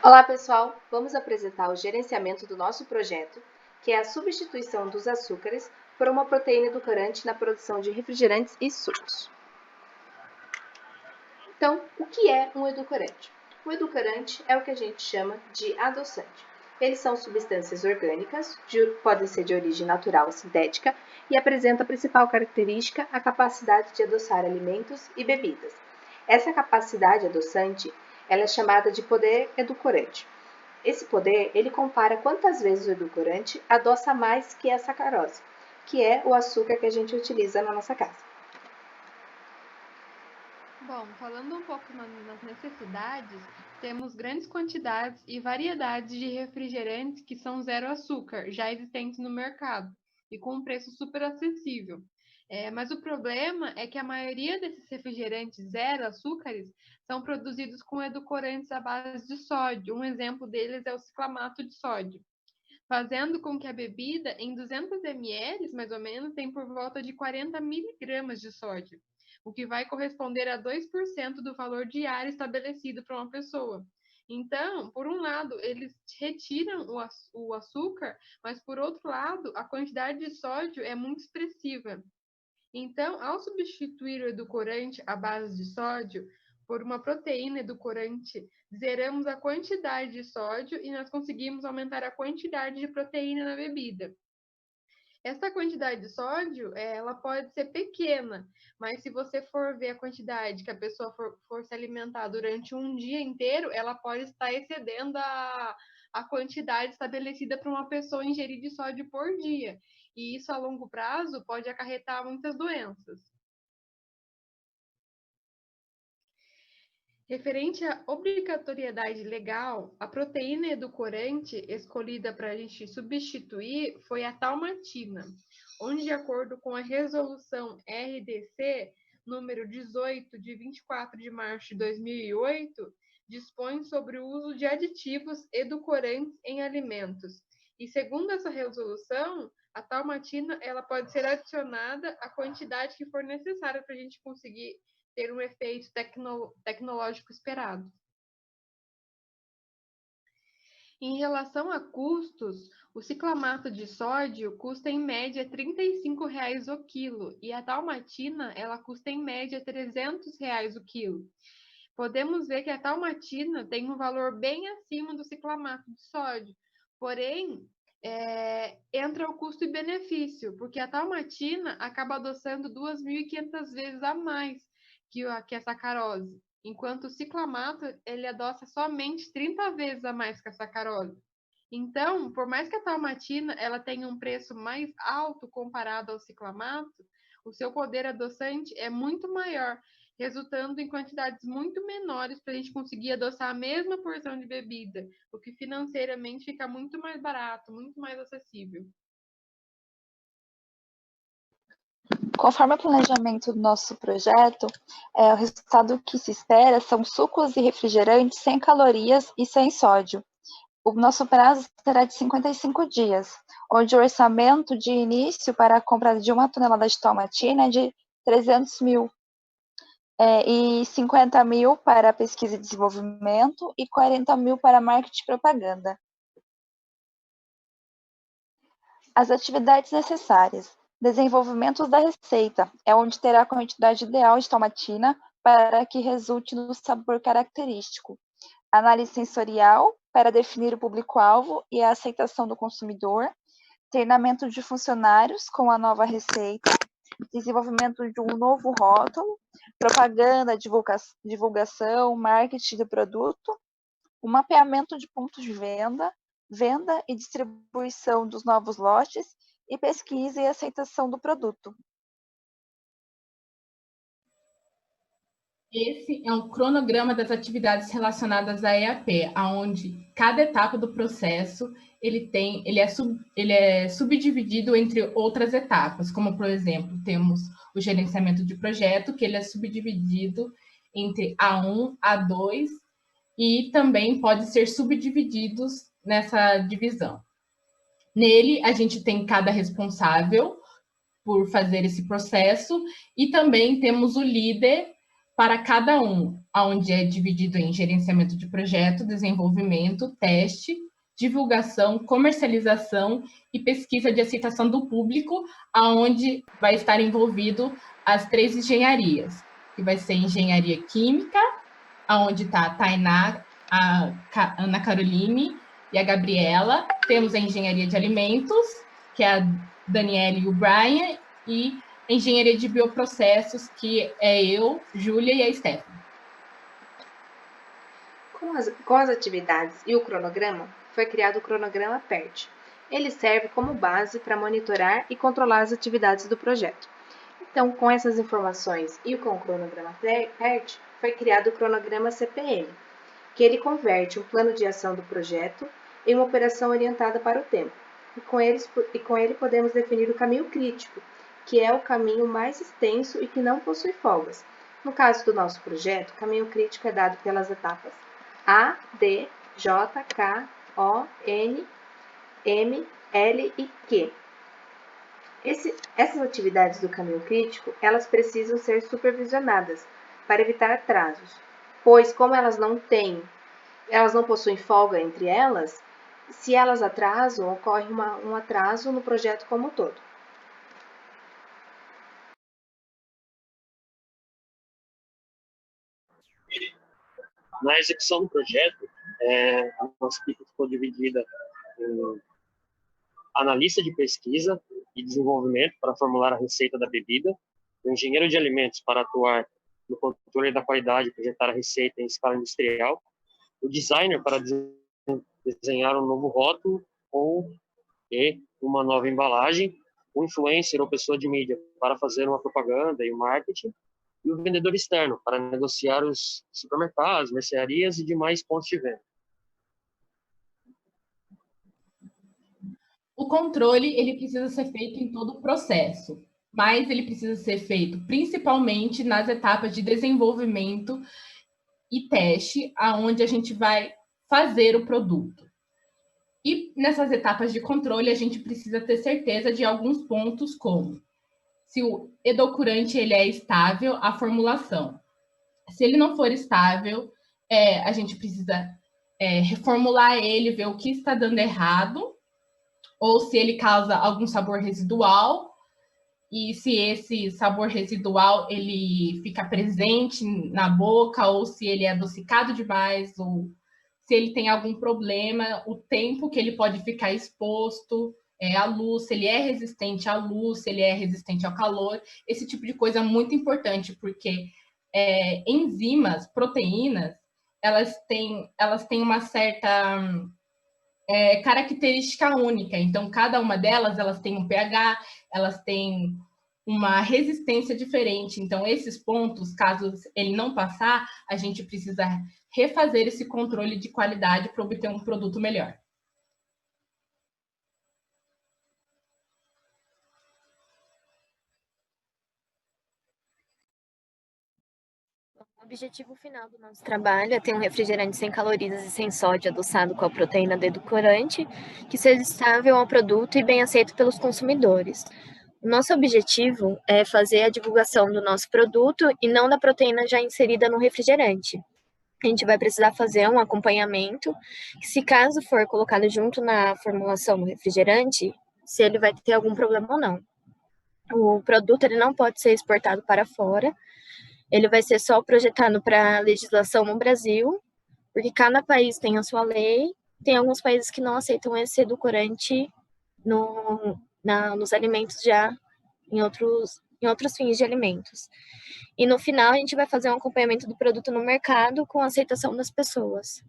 Olá, pessoal! Vamos apresentar o gerenciamento do nosso projeto, que é a substituição dos açúcares por uma proteína edulcorante na produção de refrigerantes e sucos. Então, o que é um edulcorante? O edulcorante é o que a gente chama de adoçante. Eles são substâncias orgânicas, podem ser de origem natural ou sintética, e apresentam a principal característica a capacidade de adoçar alimentos e bebidas. Essa capacidade adoçante ela é chamada de poder edulcorante. Esse poder, ele compara quantas vezes o edulcorante adoça mais que a sacarose, que é o açúcar que a gente utiliza na nossa casa. Bom, falando um pouco nas necessidades, temos grandes quantidades e variedades de refrigerantes que são zero açúcar, já existentes no mercado, e com um preço super acessível. Mas o problema é que a maioria desses refrigerantes zero açúcares são produzidos com edulcorantes à base de sódio. Um exemplo deles é o ciclamato de sódio, fazendo com que a bebida, em 200 ml, mais ou menos, tem por volta de 40 miligramas de sódio, o que vai corresponder a 2% do valor diário estabelecido para uma pessoa. Então, por um lado, eles retiram o açúcar, mas por outro lado, a quantidade de sódio é muito expressiva. Então, ao substituir o edulcorante à base de sódio por uma proteína edulcorante, zeramos a quantidade de sódio e nós conseguimos aumentar a quantidade de proteína na bebida. Essa quantidade de sódio, ela pode ser pequena, mas se você for ver a quantidade que a pessoa for se alimentar durante um dia inteiro, ela pode estar excedendo a quantidade estabelecida para uma pessoa ingerir de sódio por dia. E isso, a longo prazo, pode acarretar muitas doenças. Referente à obrigatoriedade legal, a proteína edulcorante escolhida para a gente substituir foi a talmatina, onde, de acordo com a resolução RDC número 18, de 24 de março de 2008, dispõe sobre o uso de aditivos edulcorantes em alimentos. E, segundo essa resolução, a talmatina ela pode ser adicionada à quantidade que for necessária para a gente conseguir ter um efeito tecnológico esperado. Em relação a custos, o ciclamato de sódio custa em média R$ 35,00 o quilo e a talmatina ela custa em média R$ 300,00 o quilo. Podemos ver que a talmatina tem um valor bem acima do ciclamato de sódio, porém, entra o custo e benefício, porque a talmatina acaba adoçando 2.500 vezes a mais que a sacarose, enquanto o ciclamato ele adoça somente 30 vezes a mais que a sacarose. Então, por mais que a talmatina ela tenha um preço mais alto comparado ao ciclamato, o seu poder adoçante é muito maior, resultando em quantidades muito menores para a gente conseguir adoçar a mesma porção de bebida, o que financeiramente fica muito mais barato, muito mais acessível. Conforme o planejamento do nosso projeto, o resultado que se espera são sucos e refrigerantes sem calorias e sem sódio. O nosso prazo será de 55 dias, onde o orçamento de início para a compra de 1 tonelada de talmatina é de 300 mil, e 50 mil para pesquisa e desenvolvimento e 40 mil para marketing e propaganda. As atividades necessárias. Desenvolvimento da receita, é onde terá a quantidade ideal de talmatina para que resulte no sabor característico. Análise sensorial, para definir o público-alvo e a aceitação do consumidor. Treinamento de funcionários com a nova receita. Desenvolvimento de um novo rótulo. Propaganda, divulgação, marketing do produto. O mapeamento de pontos de venda, venda e distribuição dos novos lotes e pesquisa e aceitação do produto. Esse é um cronograma das atividades relacionadas à EAP, onde cada etapa do processo ele é subdividido entre outras etapas, como, por exemplo, temos o gerenciamento de projeto, que ele é subdividido entre A1, A2, e também pode ser subdivididos nessa divisão. Nele, a gente tem cada responsável por fazer esse processo e também temos o líder para cada um, onde é dividido em gerenciamento de projeto, desenvolvimento, teste, divulgação, comercialização e pesquisa de aceitação do público, aonde vai estar envolvido as 3 engenharias, que vai ser engenharia química, aonde está a Tainá, a Ana Caroline e a Gabriela. Temos a engenharia de alimentos, que é a Daniela e o Brian, e a engenharia de bioprocessos, que é eu, Júlia e a Stephanie. Com as atividades e o cronograma, foi criado o cronograma PERT. Ele serve como base para monitorar e controlar as atividades do projeto. Então, com essas informações e com o cronograma PERT, foi criado o cronograma CPM, que ele converte um plano de ação do projeto em uma operação orientada para o tempo. E com ele podemos definir o caminho crítico, que é o caminho mais extenso e que não possui folgas. No caso do nosso projeto, o caminho crítico é dado pelas etapas A, D, J, K, O, N, M, L e Q. Essas atividades do caminho crítico, elas precisam ser supervisionadas para evitar atrasos, pois como elas não possuem folga entre elas, se elas atrasam, ocorre um atraso no projeto como um todo. Na execução do projeto, a nossa equipe ficou dividida em analista de pesquisa e desenvolvimento para formular a receita da bebida, o engenheiro de alimentos para atuar no controle da qualidade e projetar a receita em escala industrial, o designer para desenhar um novo rótulo ou uma nova embalagem, o influencer ou pessoa de mídia para fazer uma propaganda e o marketing, e o vendedor externo para negociar os supermercados, mercearias e demais pontos de venda. O controle ele precisa ser feito em todo o processo, mas ele precisa ser feito principalmente nas etapas de desenvolvimento e teste, aonde a gente vai fazer o produto. E nessas etapas de controle, a gente precisa ter certeza de alguns pontos, como se o edulcorante ele é estável à formulação. Se ele não for estável, a gente precisa reformular ele, ver o que está dando errado, ou se ele causa algum sabor residual, e se esse sabor residual ele fica presente na boca, ou se ele é adocicado demais, ou se ele tem algum problema, o tempo que ele pode ficar exposto à luz, se ele é resistente à luz, se ele é resistente ao calor. Esse tipo de coisa é muito importante, porque enzimas, proteínas, elas têm uma certa característica única. Então, cada uma delas, elas têm um pH, elas têm uma resistência diferente. Então, esses pontos, caso ele não passar, a gente precisa refazer esse controle de qualidade para obter um produto melhor. O objetivo final do nosso trabalho é ter um refrigerante sem calorias e sem sódio adoçado com a proteína do edulcorante, que seja estável ao produto e bem aceito pelos consumidores. O nosso objetivo é fazer a divulgação do nosso produto e não da proteína já inserida no refrigerante. A gente vai precisar fazer um acompanhamento, que se caso for colocado junto na formulação do refrigerante, se ele vai ter algum problema ou não. O produto ele não pode ser exportado para fora, ele vai ser só projetado para legislação no Brasil, porque cada país tem a sua lei, tem alguns países que não aceitam esse edulcorante nos alimentos já, em outros fins de alimentos. E no final a gente vai fazer um acompanhamento do produto no mercado com a aceitação das pessoas.